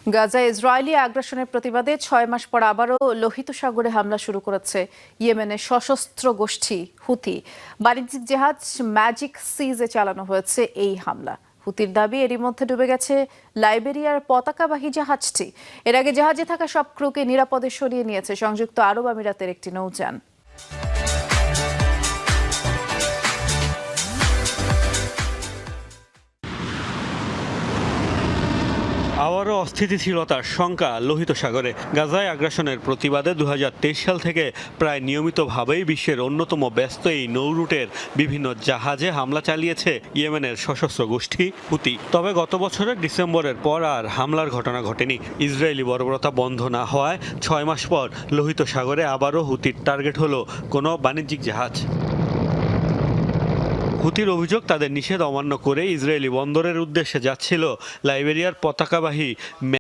গাজায় ইসরায়েলি আগ্রাসনের প্রতিবাদে ৬ মাস পর আবারও লোহিত সাগরে হামলা শুরু করেছে ইয়েমেনের সশস্ত্র গোষ্ঠী হুথি। বাণিজ্যিক জাহাজ ম্যাজিক সিজে চালানো হয়েছে এই হামলা। হুতির দাবি, এরই মধ্যে ডুবে গেছে লাইবেরিয়ার পতাকাবাহী জাহাজটি। এর আগে জাহাজে থাকা সব ক্রুকে নিরাপদে সরিয়ে নিয়েছে সংযুক্ত আরব আমিরাতের একটি নৌযান। আবারও অস্থিতিশীলতার শঙ্কা লোহিত সাগরে। গাজায় আগ্রাসনের প্রতিবাদে ২০২৩ সাল থেকে প্রায় নিয়মিতভাবেই বিশ্বের অন্যতম ব্যস্ত এই নৌ রুটের বিভিন্ন জাহাজে হামলা চালিয়েছে ইয়েমেনের সশস্ত্র গোষ্ঠী হুতি। তবে গত বছরের ডিসেম্বরের পর আর হামলার ঘটনা ঘটেনি। ইসরায়েলি বর্বরতা বন্ধ না হওয়ায় ৬ মাস পর লোহিত সাগরে আবারও হুতির টার্গেট হলো কোনো বাণিজ্যিক জাহাজ। হুতির অভিযোগ, তাদের নিষেধ অমান্য করে ইসরায়েলি বন্দরের উদ্দেশ্যে যাচ্ছিল লাইবেরিয়ার পতাকাবাহী